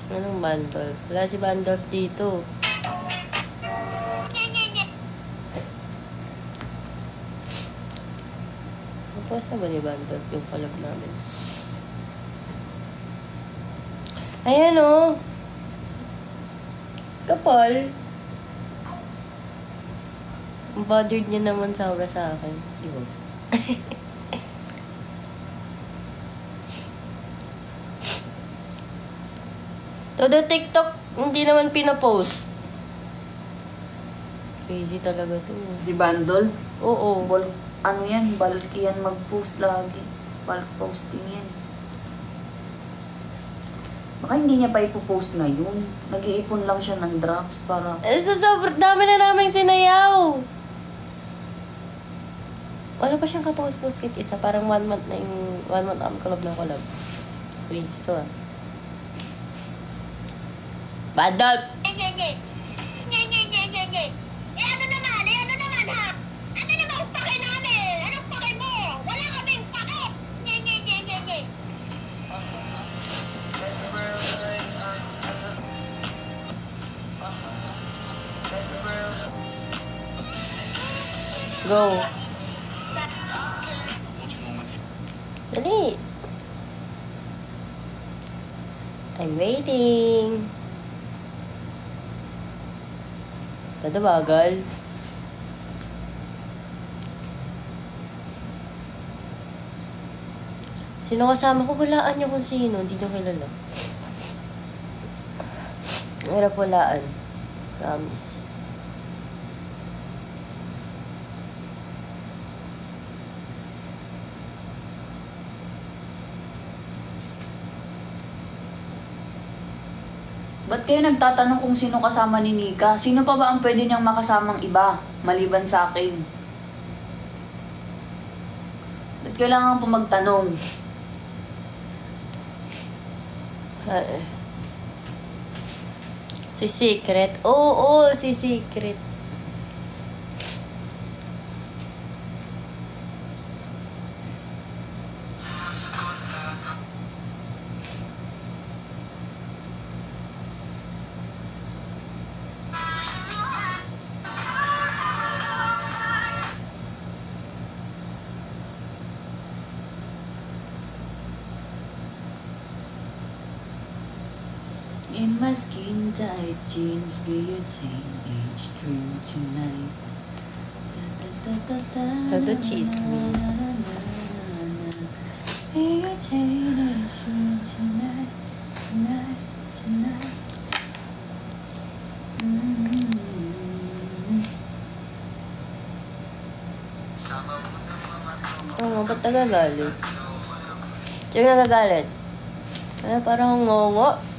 Anong Bandolf? Wala si Bandolf dito. Tapos na ba ni Bandolf yung collab namin? Ayan o. Kapal. Bothered niya naman sa akin. Di ba? Todo TikTok, hindi naman pinapost. Crazy talaga to. Si Bandol? Oo. Ano yan? Bulky yan mag-post lagi. Bulk posting yan. Baka hindi niya pa ipopost na yun. Nag-iipon lang siya ng drops para... So, sobrang dami na namin sinayaw. Wala pa siyang kapost-post kahit isa. Parang 1 month na yung... 1 month kami collab ng collab. Crazy to ah. Bandolf! Ano naman ha? Ano naman ang pake namin? Anong pake mo? Wala kaming pake! Go! Dali! I'm waiting! Todo bagal. Sino kasama ko? Hulaan niyo kung sino. Hindi niyo kilala. Hirap hulaan. Promise. Ba't kayo nagtatanong kung sino kasama ni Nika? Sino pa ba ang pwede niyang makasamang iba, maliban sa akin? Ba't kailangan pa magtanong? Si Secret? Oo, si Secret. In my skin tight jeans, be your teenage dream tonight. Todo chismis. Be your teenage dream tonight, tonight. Oo nga, ba't nagagalit? Sino nagagalit? Parang ngongo.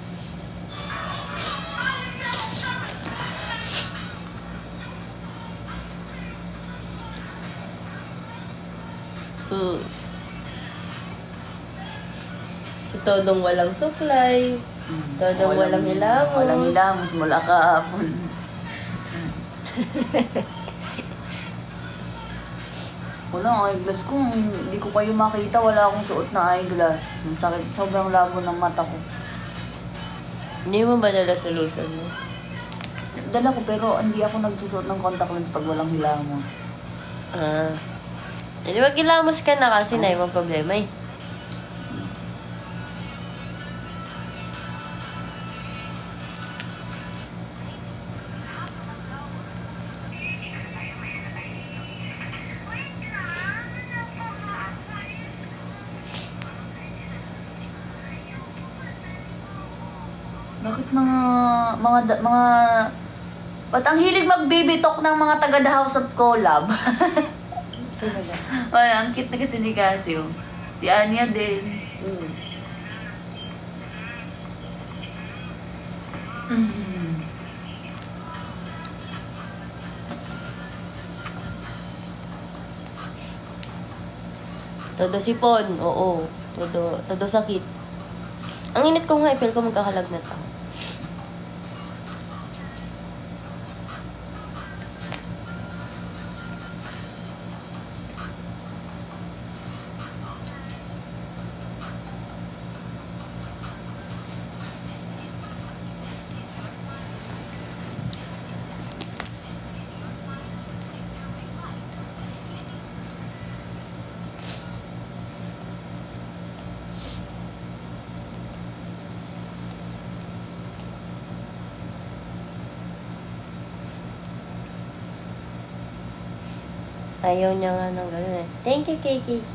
Si Todong walang supply. Todong walang hilamos. Walang hilamos, mula kahapon. Wala ang eyeglass ko. Hindi ko kayo makita. Wala akong suot na eyeglass. Masakit. Sobrang labo ng mata ko. Hindi mo ba dala solution mo? Dala ko pero hindi ako nagsusuot ng contact lens pag walang hilamos. Hindi maghilamos ka na kasi na yung problema eh. Bakit mga ba't ang hilig magbibitok ng mga taga The House of Collab? Sino ba? Ay, ang cute na kasi ni Casio. Si Anya din. Todo sipon, oo. Todo sakit. Ang init ko nga, feel ko magkakalagnat ako. Ayaw niya nga ng gano'n eh. Thank you, KKK.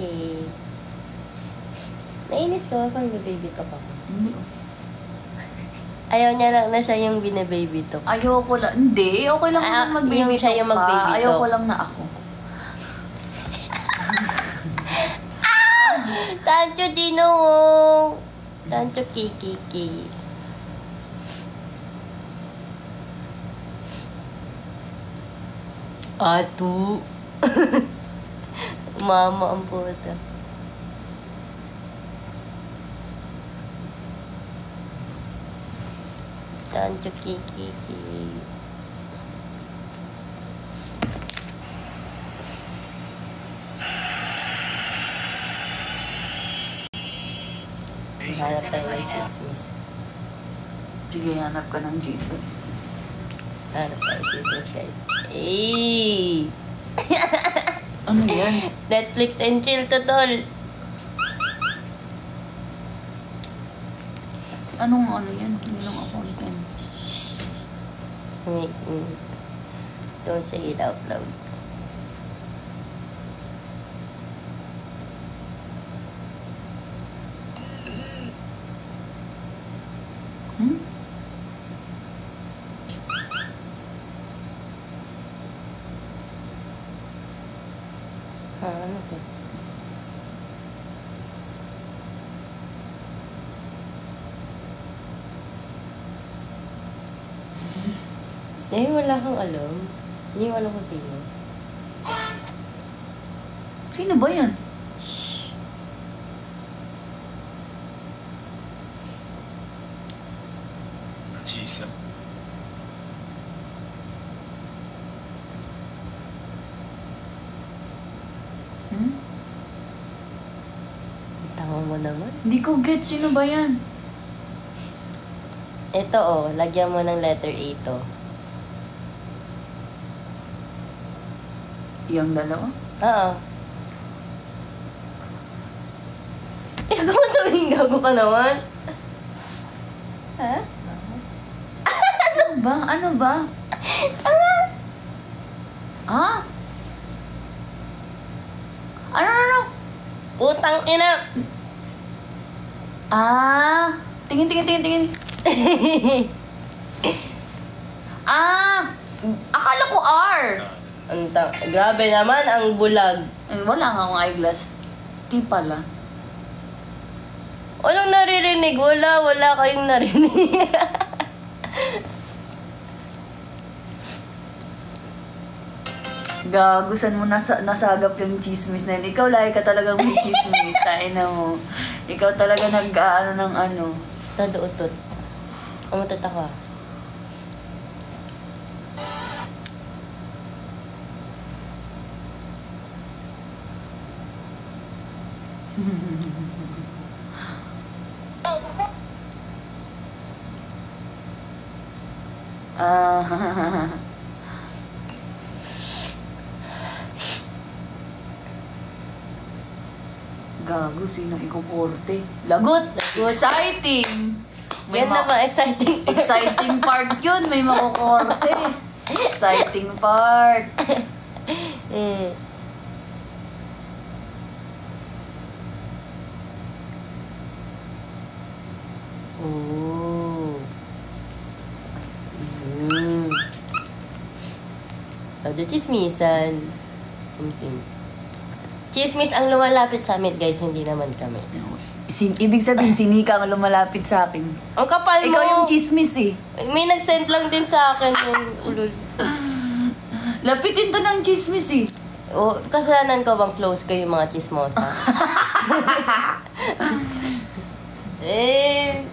Nainis ka ba pang baby talk ako? Hindi. Ayaw niya lang na siya yung binababy talk. Ayoko lang. Hindi, okay lang naman mag-baby yung siya talk yung mag-baby ka. talk. Ayoko lang na ako. Tancho Dinong! Tancho KKK. Atu. Mama ang puta. Tancho KKK. Hanap tayo ng chismis. Sige, hanap ka ng Jesus. Hanap tayo ng chismis, guys. Hey! Ano yan? Netflix and chill to, tol. Anong ano yan? Hindi lang ako content. Wait, don't say it out loud. Hmm? Ano to? Eh, wala kang alam. Hindi mo alam kung sino. Sino ba yan? Hmm? Tama mo naman. Hindi ko get. Sino ba yan? Ito lagyan mo ng letter A to. Yung dalawa? Oo. Eh, kung sabihin gago ka naman. Ha? Ano ba? Ano ba? Ha? Ano? Utang ina! Ah! Tingin. Ah! Akala ko R! Grabe naman ang bulag. Ay, wala nga akong eyeglass. Di pala. Walang naririnig. Wala kayong narinig. Gago, saan mo nasagap yung chismis na yun? Ikaw lagi ka talagang may chismis. Tain na mo. Ikaw talaga nag-ano ng ano. Naduutot. Umutot ako. Ah. Gago, sino ikukorte? Lagot! Exciting! Yan na ba? Exciting. Exciting part yun. May makukorte. Exciting part. Oh. Todo chismisan. Chismis ang lumalapit sa amin, guys. Hindi naman kami. Ibig sabihin, sinika ang lumalapit sa akin. Ang kapal mo. Ikaw yung chismis eh. May nag-send lang din sa akin yung ulul. Lapitin to ng chismis eh. O, kasalanan ko bang close ko yung mga chismosa?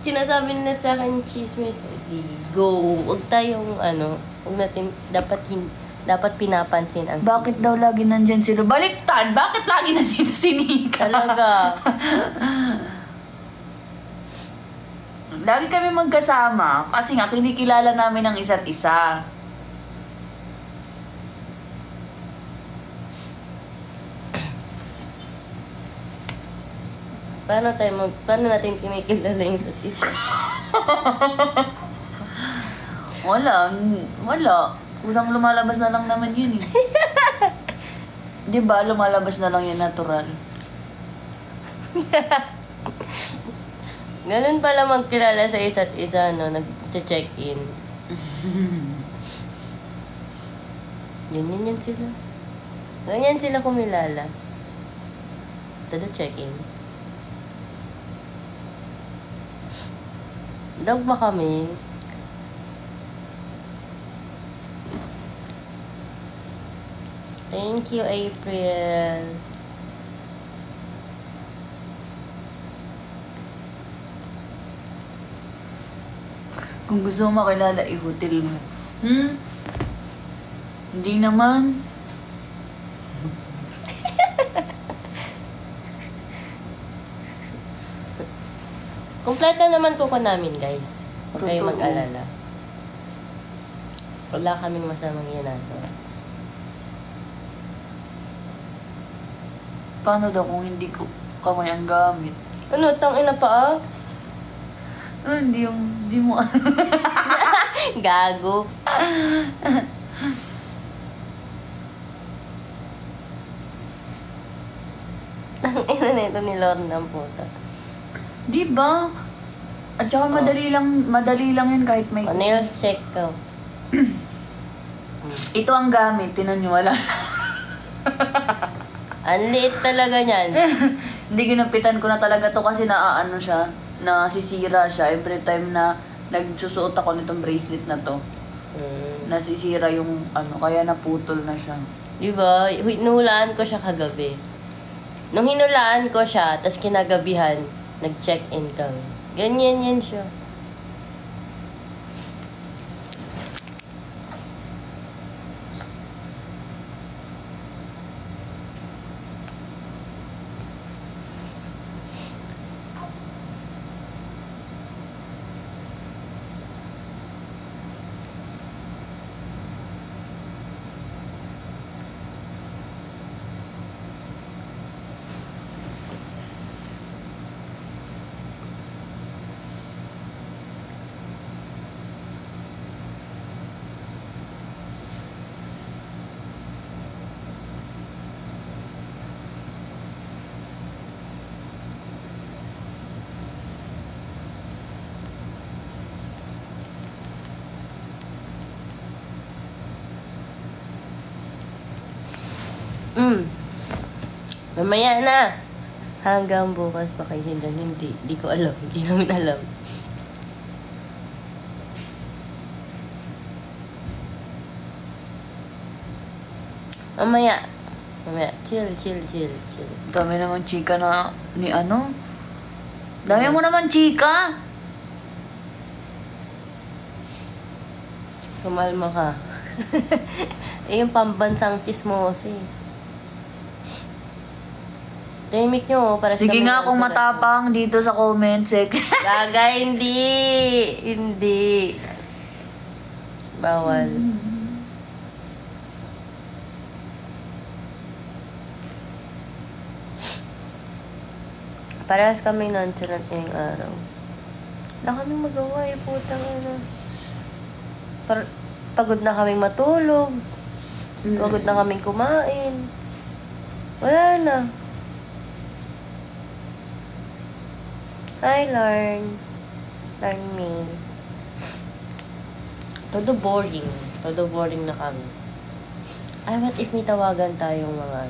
Sinasabi nila sa akin chismis. Go. Huwag tayong huwag natin, dapat pinapansin ang Bakit daw lagi nandyan sila? Baliktad! Bakit lagi nandito si Nika? Talaga. Lagi kami magkasama kasi nga kinikilala namin ang isa't isa. Paano natin kinikilala yung isa't isa? Wala. Kusang lumalabas na lang naman yun eh. Di ba, lumalabas na lang yan natural. Ganun pala magkilala sa isa't isa, no? Nag-check-in. Ganyan yan sila. Ganyan sila kumilala. Tada check-in. Dog ba kami? Thank you, April. Kung gusto mo makilala, i-hotel mo. Hindi naman. Kompleto naman kuko namin, guys. Huwag kayong Totoo. mag-alala. Wala kaming masamang ginagawa. Paano daw kung hindi ko kamay ang gamit? Ano, tangina pa ah? Hindi mo Gago. Tangina na ito ni Lorna ang puta. Di ba? At saka madali lang yun kahit may... Nails check ko. Ito ang gamit, tinan nyo, wala. Ang liit talaga niyan. Hindi ginapitan ko na talaga to kasi naaano siya, nasisira siya every time na nagsusuot ako nitong bracelet na to. Nasisira yung ano, kaya naputol na siya. Diba? Hinulaan ko siya kagabi. Nung hinulaan ko siya, tas kinagabihan, nag-check-in kami. Ganyan yan siya. Mamaya na. Hanggang bukas pa kayo hindi. Hindi ko alam. Hindi namin alam. Mamaya. Chill. Dami naman chika na ni ano. Dami mo naman chika. Kumalma ka. Yung pambansang chismoso eh. Remake nyo, para Sige nga kung matapang dito sa comment section. Gaga, hindi. Bawal. Parehas kami nonchalant ngayong araw. Wala kaming magawa eh, putang ano. Pagod na kaming matulog. Pagod na kaming kumain. Wala na. Hi, Learn me. Todo boring na kami. Ay, what if may tawagan tayong mga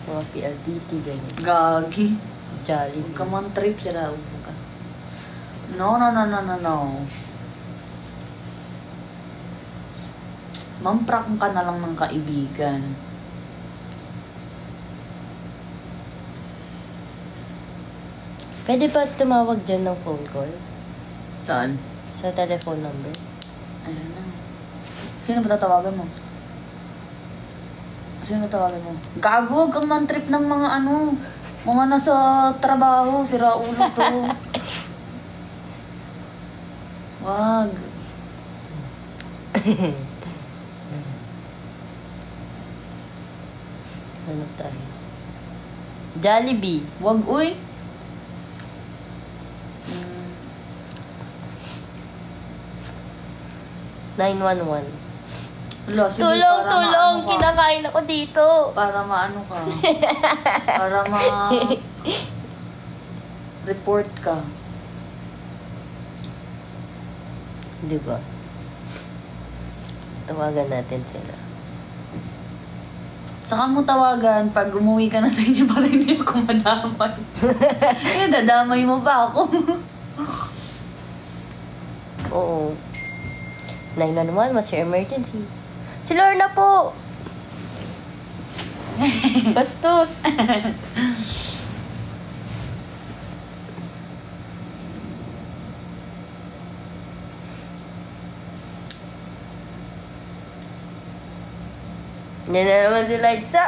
mga PLDT, ganyan. Gagi. Jolly. Huwag ka man trip, sira ulo ka. No. Mamprak ka na lang ng kaibigan. Pwede ba tumawag dyan ng phone call? Saan? Sa telephone number? I don't know. Sino ba tatawagan mo? Gago, huwag kang man trip ng mga ano. Mga nasa trabaho, sira ulo to. Wag. Ano tayo? Jollibee. Wag, uy. 911. Hala, sige, Tulong, para tulong! maano ka. Kinakain ako dito. Para maano ka. Para report ka. Di ba? Tawagan natin sila. Saka mo tawagan pag umuwi ka na sa inyo para hindi ako madamay. Dadamay mo ba ako? Oo. 911, what's your emergency? Si Lorna po! Bastos! Yan na naman si Liza.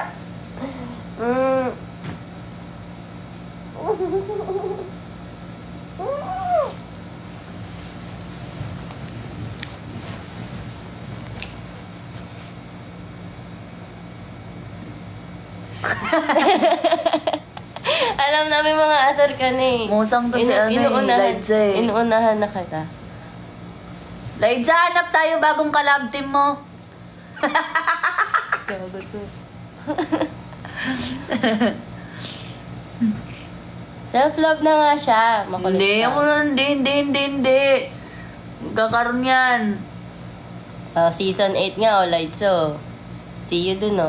Alam namin mga asar ka na eh. Musang to si Liza eh. Inuunahan na kita. Liza, hanap tayo bagong collab team mo. Gago to. Self-love na nga siya. Makulit Hindi, ka. ako hindi. Kakaroon yan. Season 8 nga, Lights. See you dun,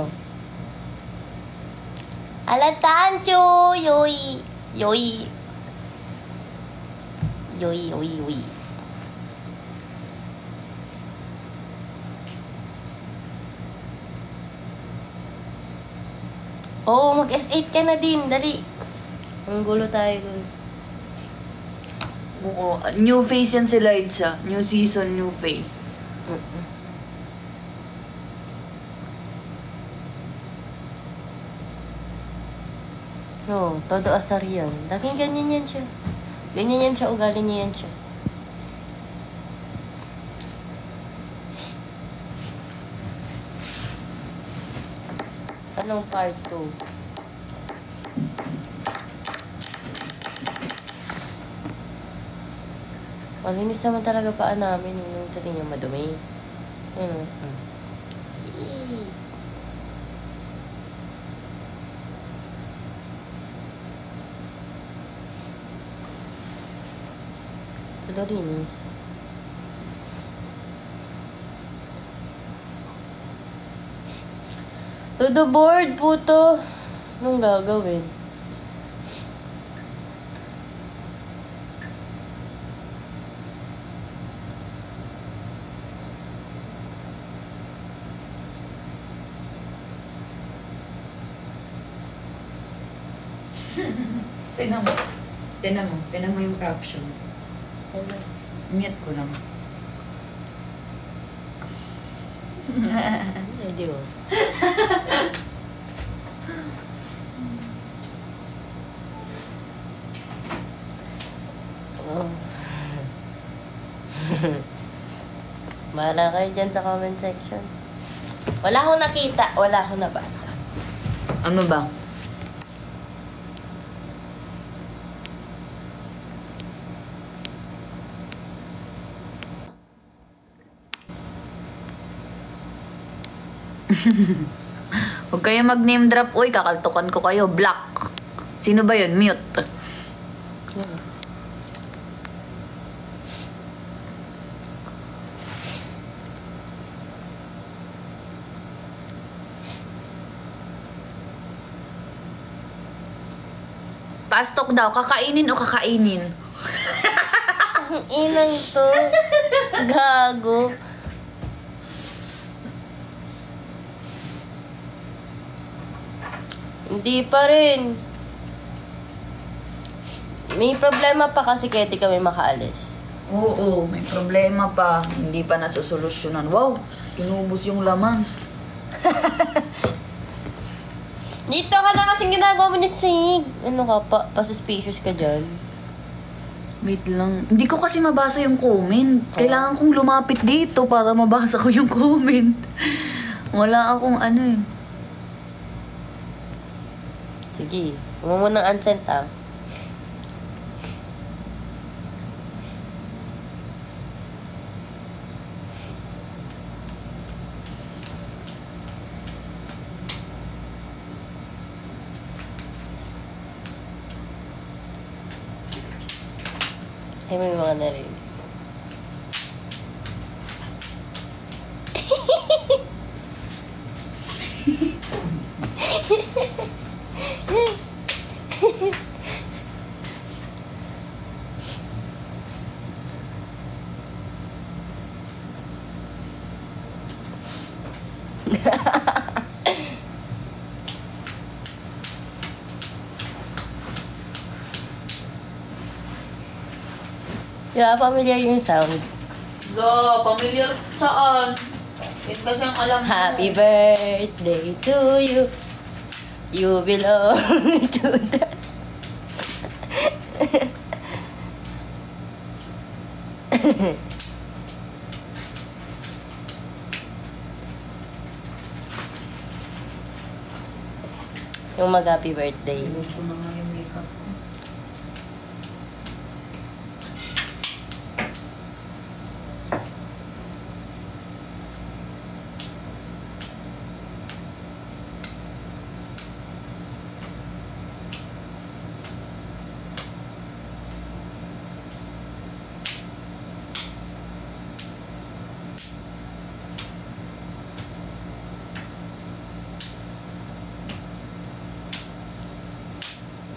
Alatancho! Yoy! Yoy! Yoy, yoy, yoy. Oo, mag-S8 ka na din. Dali. Ang gulo tayo dun. Oo, new face yan si Liza. New season, new face. Oo, todo asar yan. Laging ganyan yan siya. Ganyan yan siya, ugali niya yan siya. Anong part 2? Malinis naman talaga paa namin. Yung tingin niya madumi. Ayun. Eee. Todo linis. Todo board, puto. Anong gagawin? Tingnan mo. Tingnan mo yung caption. Ano? Mute ko lang. Hindi oh. Oh. Bahala kayo dyan sa comment section. Wala akong nakita, wala akong nabasa. Ano ba? Huwag kayo mag-name drop. Uy, kakaltukan ko kayo. Black. Sino ba yun? Mute. Pastok daw. Kakainin o kakainin? Ang inang to. Gago. Hindi pa rin. May problema pa kasi kaya di kami makaalis. Oo, may problema pa. Hindi pa nasusolusyonan. Wow, inubos yung laman. Dito ka na kasing ginagawa mo ni Sig. Ano ka pa? Pa-suspicious ka dyan. Wait lang. Hindi ko kasi mabasa yung comment. Kailangan kong lumapit dito para mabasa ko yung comment. Wala akong ano eh. Sige. Huwag mo ng unsent ah. Ay, may mga narinig. Diba, familiar yung sound? Lo, familiar saan? Yun kasi ang alam mo. Happy birthday to you. You belong to us. Yung mag-happy birthday. Ito na nga yung makeup ko.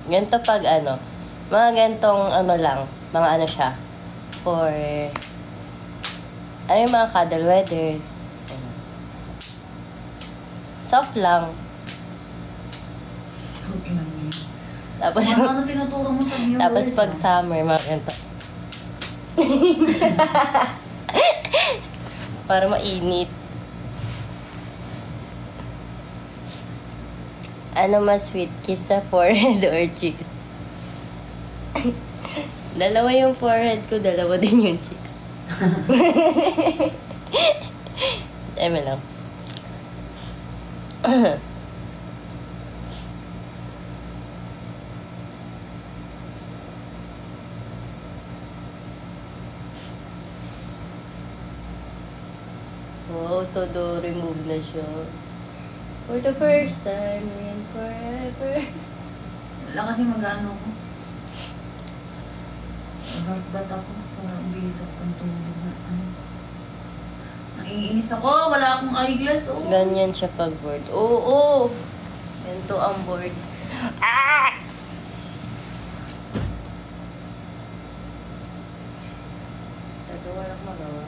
Ganito pag ano, mga gantong ano lang, mga ano siya, for, ano yung mga cuddle weather. Soft lang. Ang ina niya. Tapos, Ano tinuturo mo sa viewers? tapos pag summer, mga ganito. Para mainit. Ano mas sweet? Kiss sa forehead or cheeks? Dalawa yung forehead ko, dalawa din yung cheeks. Eme lang. Wow, todo remove na siya. For the first time in forever. Wala kasi mag-ano ko. Nagbabat ako para ubilis ako ng tulog na ano. Naiinis ako, wala akong eyeglass. Oh. Ganyan siya pag board. Oo. Ganito ang board. Ah! Sabi wala akong magawa.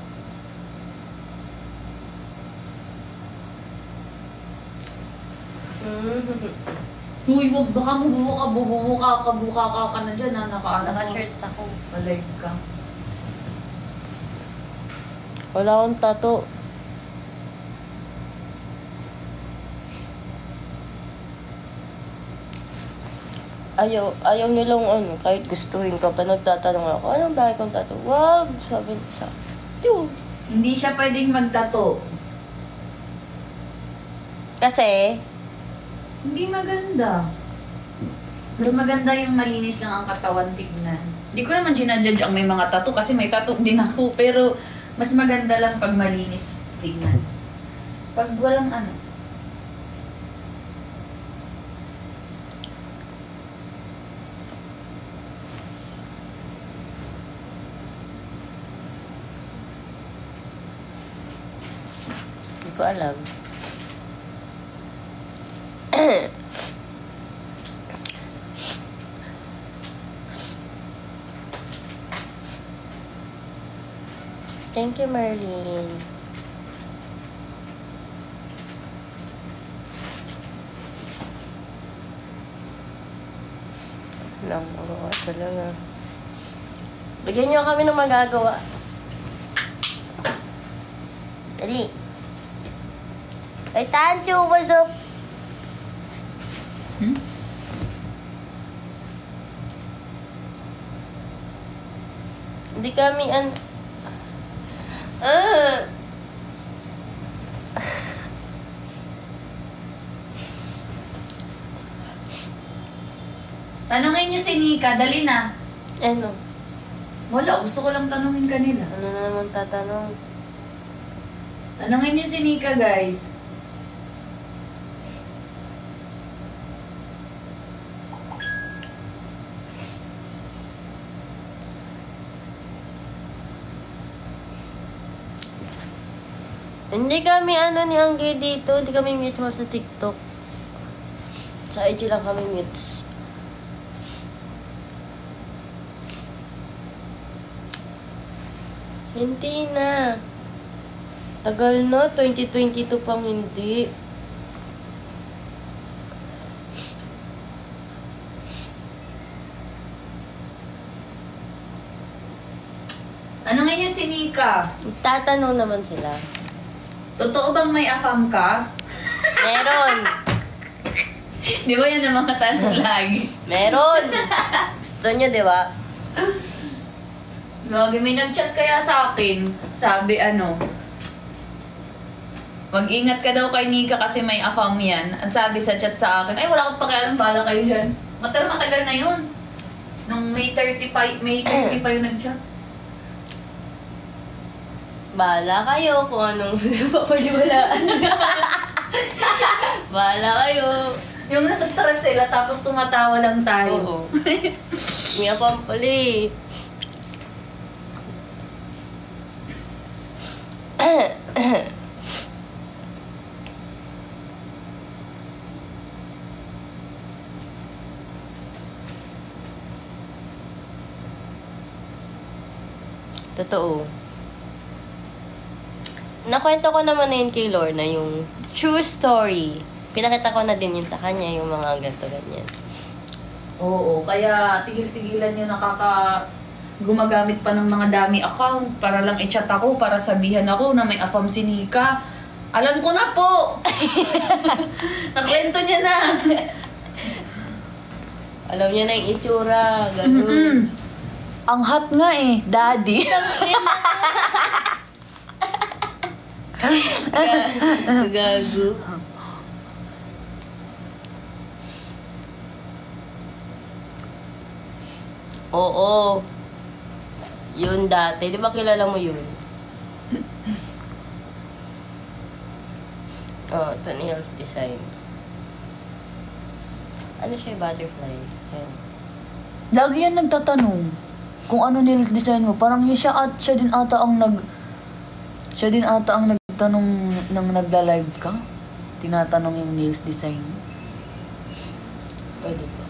Uy, wag baka bubuka ka na dyan ha, Naka-shirts ako. Malive ka. Wala akong tattoo. Ayaw nilang ano, kahit gustuhin ka pa, nagtatanong ako, anong bakit kong tattoo? Wag, sabi ko sa yun. Hindi siya pwedeng magtato. Kasi, Hindi maganda. Mas maganda yung malinis lang ang katawan tignan. Hindi ko naman ginajudge ang may mga tattoo kasi may tattoo din ako. Pero mas maganda lang pag malinis tignan. Pag walang ano. hindi ko alam. Thank you, Merlin. Lang, magawa talaga. Bigyan niyo kami ng magagawa. Dali. Ay, Tancho, what's up? Hindi kami Tanungin niyo si Nika, dali na. ano? Wala, gusto ko lang tanungin kanila. Ano na naman tatanong? Tanungin niyo si Nika, guys. Hindi kami ni Angge dito. Hindi kami mutual sa TikTok. Sa IG lang kami mutes. Hindi na. Tagal na. 2022 pang hindi. Tanungin niyo si Nika. Tatanong naman sila. Totoo bang may afam ka? Meron. Di ba yan ang mga tanong lagi? Meron. Gusto nyo, di ba? Lagi may nag-chat kaya sa akin. Sabi mag-ingat ka daw kay Nika kasi may afam yan. Ang sabi sa chat sa akin, ay wala akong pakialam, bahala kayo dyan. Matagal na yun. Nung May 30 pa yung nag-chat. Bahala kayo kung anong papaliwalaan. Bahala kayo. Yung nasa stress sila tapos tumatawa lang tayo. Oo. May apang pala eh. Totoo. Nakwento ko naman na yun kay Lorna, yung true story. Pinakita ko na din yun sa kanya, yung mga ganito ganyan. Oo, kaya tigil-tigilan nyo gumagamit pa ng mga dami account para lang i-chat ako, para sabihan ako na may afam si Nika. Alam ko na po! Nakwento niya na! Alam niya na yung itsura, gano'n. Ang hot nga eh, daddy. Gago. Oo. Yun dati. Di ba kilala mo yun? Oh, Tony Hills Design. Ano siya, butterfly? Yan. Lagi yan nagtatanong kung ano nails design mo. Parang siya din ata ang nagtanong nang nagla-live ka. Tinatanong yung nails design mo. Pwede ba?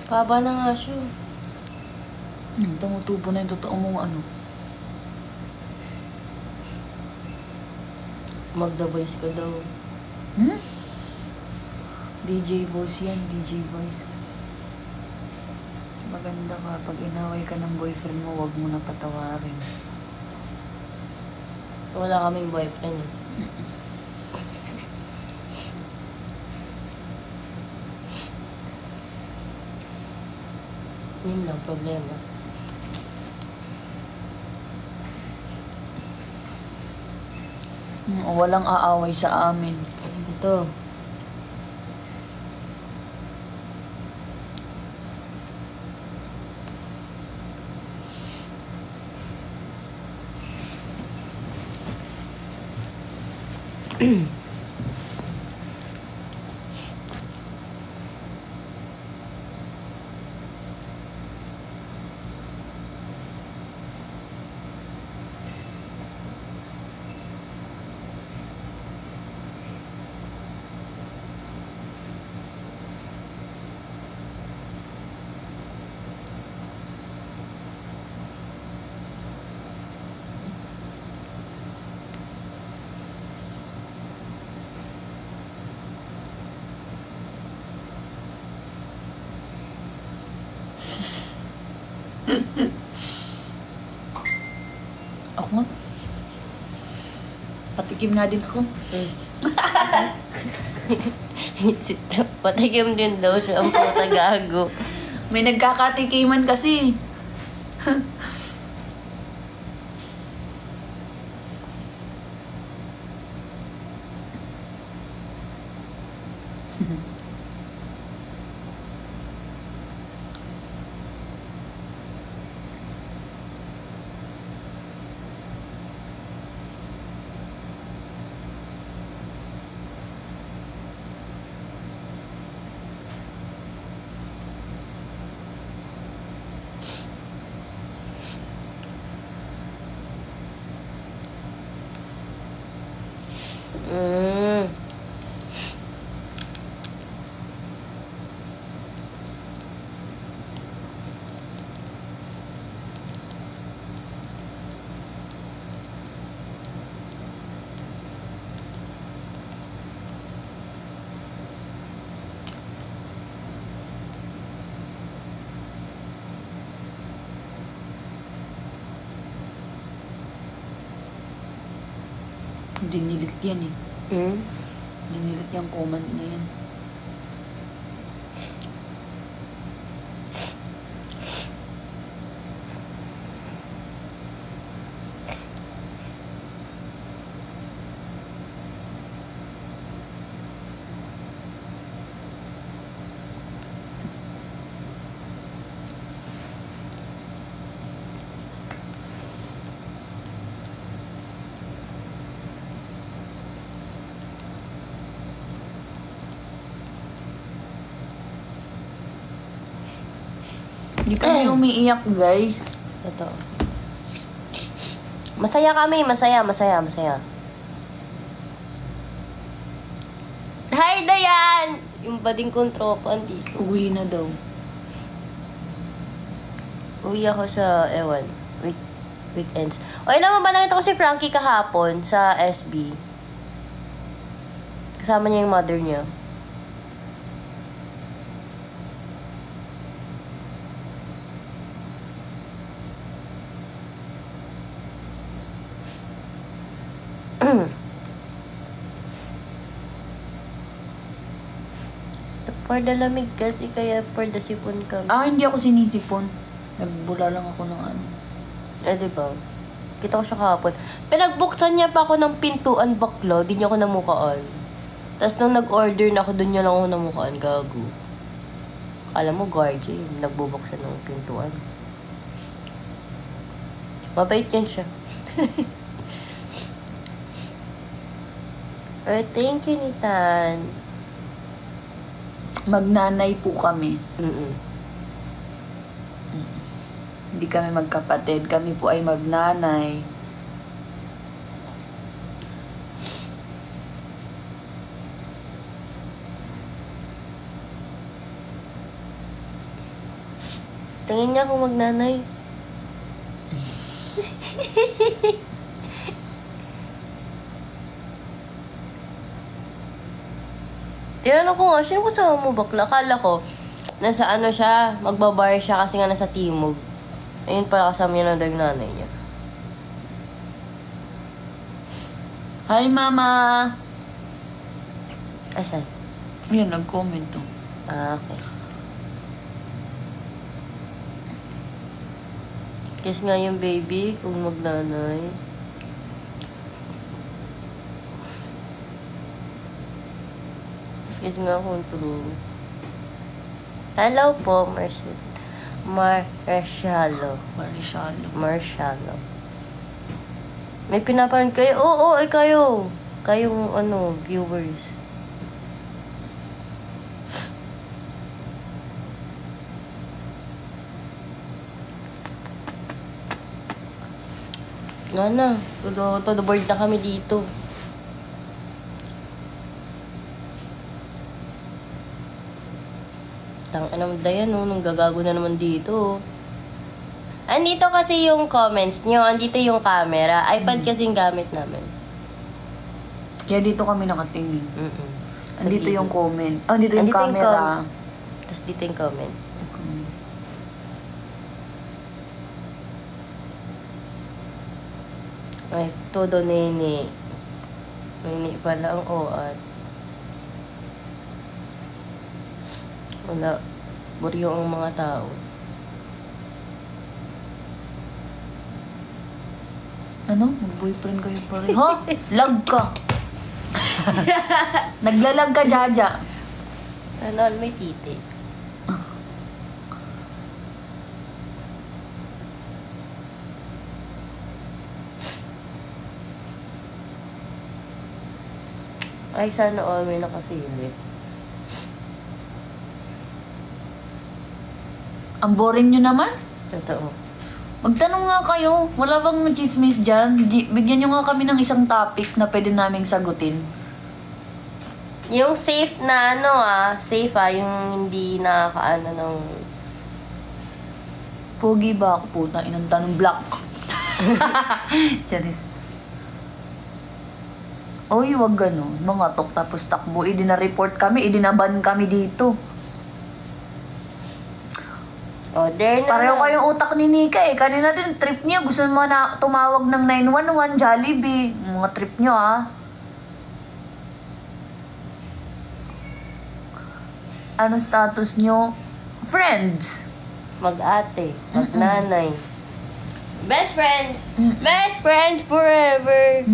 Paba na nga siya. Tumutubo na yung totoo mong Mag-the voice ko daw. DJ voice yan, DJ voice. Maganda ka. Pag inaway ka ng boyfriend mo, wag mo na patawarin. Wala kaming boyfriend. Yun lang problema. Walang aaway sa amin. Ito. Ako nga. Patikim nga din ako. Patikim din daw siya ang puta gago. May nagkakatikiman kasi. Dinilit yan eh. Hmm? Dinilit yung comment na yan. Hindi kami umiiyak, guys. Totoo. Masaya kami, masaya. Hi, Dayan! Yung bading kong tropa dito. Uwi na daw. Uwi ako sa, weekends. O, yun naman ba nakita ko si Frankie kahapon sa SB. Kasama niya yung mother niya. For the lamig kasi, kaya for the sipon kami. Hindi ako sinisipon. Nagbula lang ako ng ano. Diba? Kita ko siya kahapon. Pinagbuksan niya pa ako ng pintuan bakla, di niya ako namukaan. Tapos nung nag-order na ako, doon niya lang ako namukaan. Gago. Kala mo, guardia yun. Nagbubuksan ng pintuan. Mabait yan siya. Thank you, Nitan. Magnanay po kami. Mm-mm. Hindi kami magkapatid. Kami po ay magnanay. Tingin niya kung magnanay. Tinanong ko nga, sino kasama mo bakla? Akala ko, nasa ano siya, magbabar siya kasi nga nasa Timog. Ayun pala kasama niya ng nanay niya. Hi, Mama! Asan? Yan, nag-comment to. Okay. Kiss nga yung baby kung magnanay. Kiss nga kung true. Hello po, Marshalo. May pinapanood kayo? Oo, ay kayo. Kayong, viewers. Nana, todo board na kami dito. Ano Dayan, nung gagago na naman dito. Andito kasi yung comments nyo, andito yung camera. iPad kasi yung gamit namin. Kaya dito kami nakatingin. Andito yung comment. Andito yung Andito camera. Tapos dito yung comment. Ay, todo nini. Nini pala ang oat. Wala. Buryo ang mga tao. Ano? Mag-boyfriend kayo pa rin. Ha? Lag ka! Naglalag ka, Jaja. Sana all may titi. Ay, sana all may nakasilip. Ang boring nyo naman. Totoo. Magtanong nga kayo. Wala bang chismis dyan? Bigyan nyo nga kami ng isang topic na pwede naming sagutin. Yung safe na safe yung hindi nakakaano ng... Pogi ba ako? Puta, inanta ng black. Charis. Oy, wag gano'n. Mga tok tapos takbo. Idina-report kami, idinaban kami dito. Order na. Pareho kayong utak ni Nika eh. Kanina din, trip niya. Gusto mo na tumawag ng 911, Jollibee. Mga trip niyo ah. Ano status niyo? Friends. Mag-ate. Mag-nanay. Best friends. Best friends forever.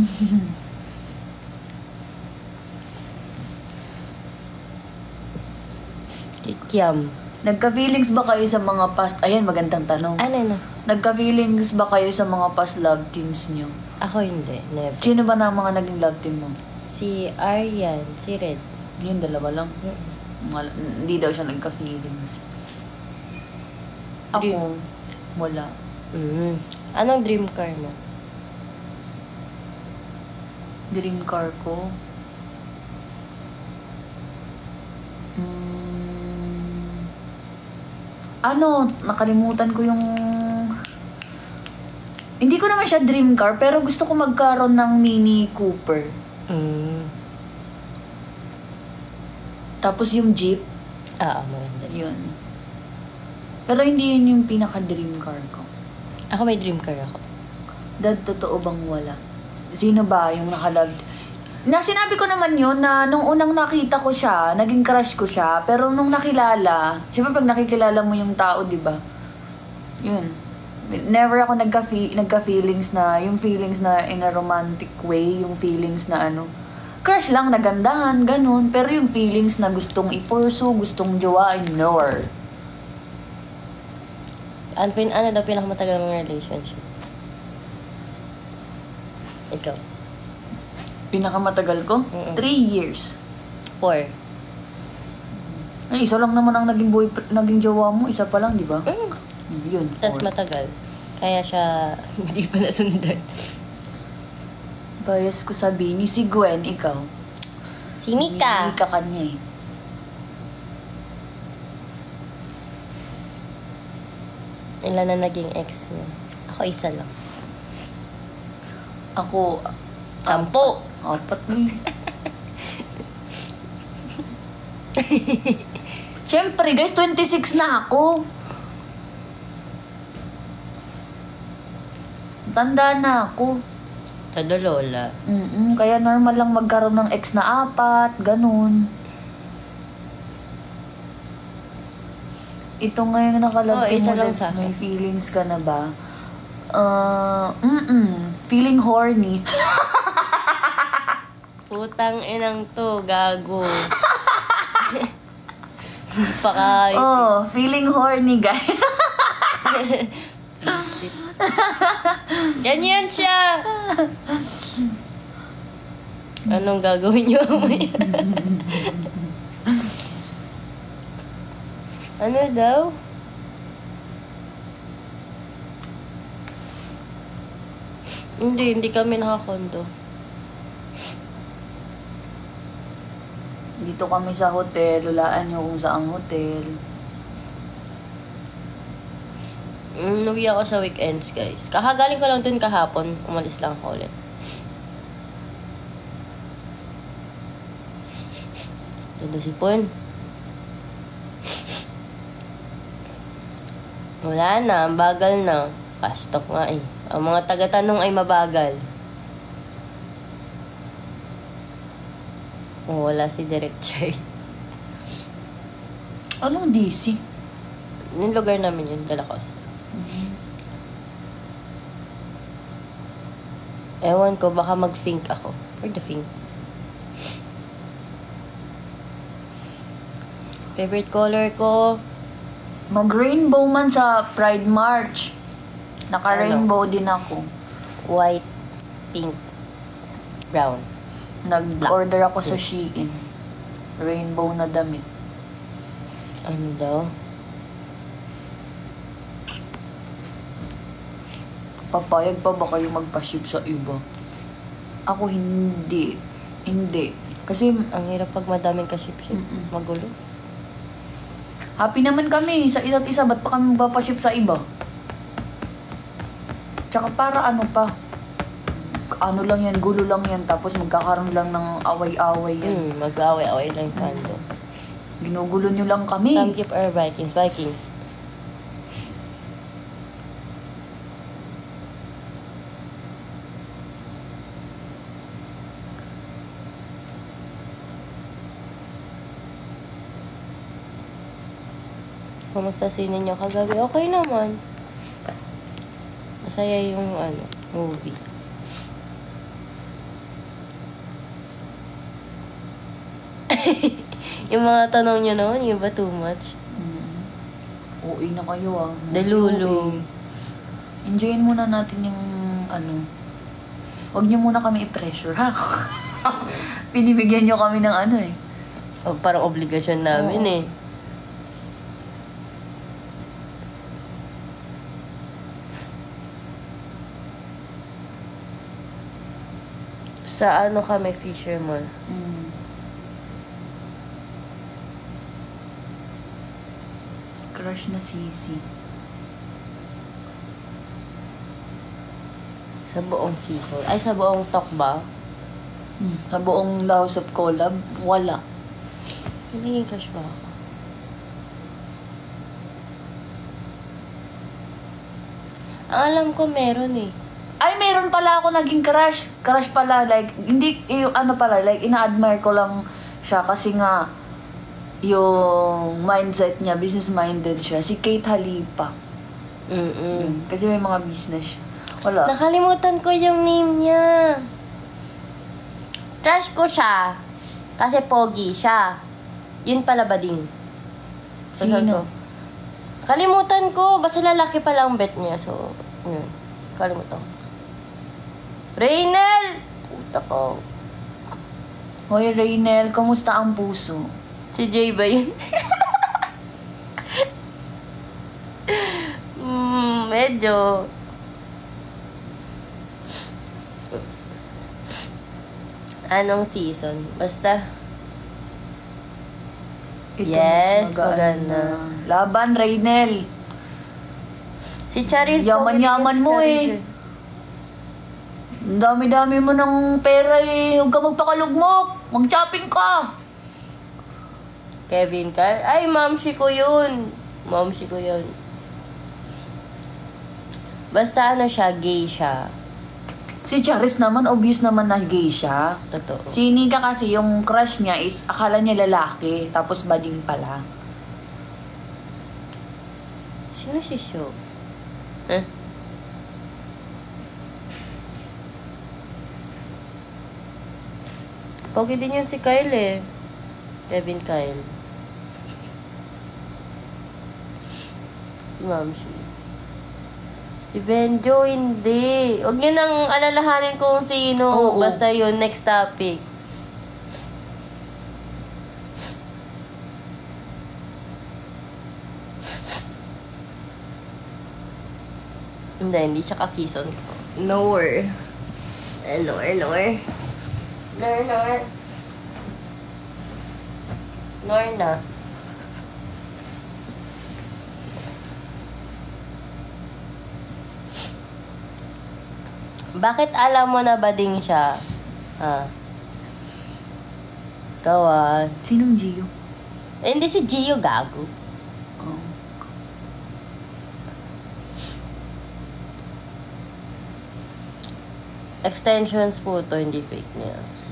Kikiam. Nagka-feelings ba kayo sa mga past... Ayan, magandang tanong. Ano? Nagka-feelings ba kayo sa mga past love teams niyo? Ako hindi. Never. Sino ba na ang mga naging love team mo? Si Aryan. Si Red. Yun, dalawa lang. Hindi daw siya nagka-feelings. Ako, wala. Anong dream car mo? Dream car ko? Nakalimutan ko yung... Hindi ko naman siya dream car, pero gusto ko magkaroon ng Mini Cooper. Tapos yung Jeep. Maganda. Yun. Pero hindi yun yung pinaka-dream car ko. Ako may dream car ako. Dad, totoo bang wala? Sino ba yung nakalove? Sinabi ko naman yun na nung unang nakita ko siya, naging crush ko siya. Pero nung nakilala, siyempre pag nakikilala mo yung tao, di ba? Yun. Never ako nagka-feelings na, yung feelings na in a romantic way, yung feelings na crush lang, nagandahan, ganun. Pero yung feelings na gustong i-pursue, gustong jowain, nowhere. Ano daw pinakamatagal mong relationship? Ikaw? Pinakamatagal ko? 3 years. 4. Ay, isa lang naman ang naging jowa mo. Isa pa lang, di ba? Yun, 4. Tapos matagal. Kaya siya hindi pa nasundan. Bias ko sabihin ni si Gwen, ikaw. Si Mika. Mika kanya eh. Ilan na naging ex niya? Ako isa lang. Ako, 10. 4 ni. Siyempre guys, 26 na ako. Tanda na ako. Todo lola. Kaya normal lang magkaroon ng ex na 4, ganun. Ito ngayon nakalagay isa mo, lang Des, sa akin. may feelings ka na ba? Feeling horny. Putang inang to, gago. Feeling horny, guys. Ganyan siya. Anong gagawin niyo mamaya? Ano daw? Hindi kami nakakondo. Dito kami sa hotel. Lulaan nyo kung saang hotel. Uwi ako sa weekends, guys. Kakagaling ko lang dun kahapon. Umalis lang ako ulit. Todo si Pun. Wala na, ang bagal na. Pastok nga eh. Ang mga taga-tanong ay mabagal. Wala si Direk Chay. Anong DC? Yung lugar namin yun, Dela Costa. Ewan ko, baka mag-think ako. For the think. Favorite color ko? Mag-rainbow man sa Pride March. Naka-rainbow din ako. White, pink, brown. Nag-order ako sa Shein. Rainbow na damit. Ano daw? Papayag pa ba kayo magpa-ship sa iba? Ako hindi. Hindi. Kasi Ang hirap pag madaming ka-ship-ship. Magulo. happy naman kami sa isa't isa. Ba't pa kami magpapa-ship sa iba? Tsaka para ano pa? Ano lang yan, gulo lang yan. Tapos magkakaroon lang ng away-away yan. Mag-away-away lang yung fandom. Ginugulo nyo lang kami. Some keep our Vikings. Vikings. Kamusta sinin niyo kagabi? Okay naman. Masaya yung movie. Yung mga tanong niyo naman, yung iba too much. OA na kayo ah. Delulu. Enjoyin muna natin yung Huwag niyo muna kami i-pressure, ha? Pinibigyan niyo kami ng Parang obligasyon namin eh. Sa kami, Fisherman? Crush na sisi. Sa buong season. Ay, sa buong talk ba? Sa buong The House of Collab, wala. Naging crush ba ako? Ang alam ko meron eh. Ay, meron pala ako naging crush. Crush pala, like, hindi, like, ina-admire ko lang siya kasi nga, yung mindset niya, business-minded siya. Si Kate Halipa. Kasi may mga business siya. Wala. Nakalimutan ko yung name niya. Crush ko siya. Kasi pogi siya. Yun pala bading. Sino? Kalimutan ko. Basta lalaki pala ang bet niya. So, yun. Kalimutan ko. Raynel! Puta ko. Hoy, Raynel, kamusta ang puso? Si Jay ba yun? Medyo. Anong season? Basta. Ito, Yes, mas magaan maganda. na. Laban, Raynel. Si Charis. Yaman-yaman mo eh. Ang dami-dami mo ng pera eh. Huwag ka magpakalugmok. Mag-shopping ka. Kevin Kyle. Ay, mamshi ko yun. Mamshi ko yun. Basta siya, gay siya. Si Charis naman, obvious naman na gay siya. Totoo. Si Nika kasi, yung crush niya is, akala niya lalaki, tapos bading pala. Sino si Sho? Huh? Pogi din yun si Kyle eh. Kevin Kyle. Si Mamshi. Si Benjo, hindi. Huwag nyo nang alalahanin kung sino. Oo. Basta yun, next topic. Hindi siya ka-season ko. Nor. Nor na. Bakit alam mo na bading siya? Ikaw Sinong Gio? hindi si Gio, gago. Oh. Extensions po to, hindi fake nails.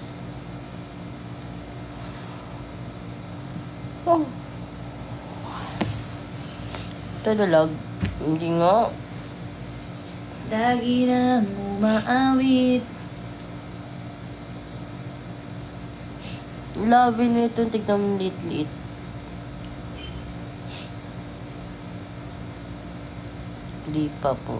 Oh. Tudulag. Hindi nga. Lagi nang umaawit. Labi nito, tignan mo liit-liit. Di pa po.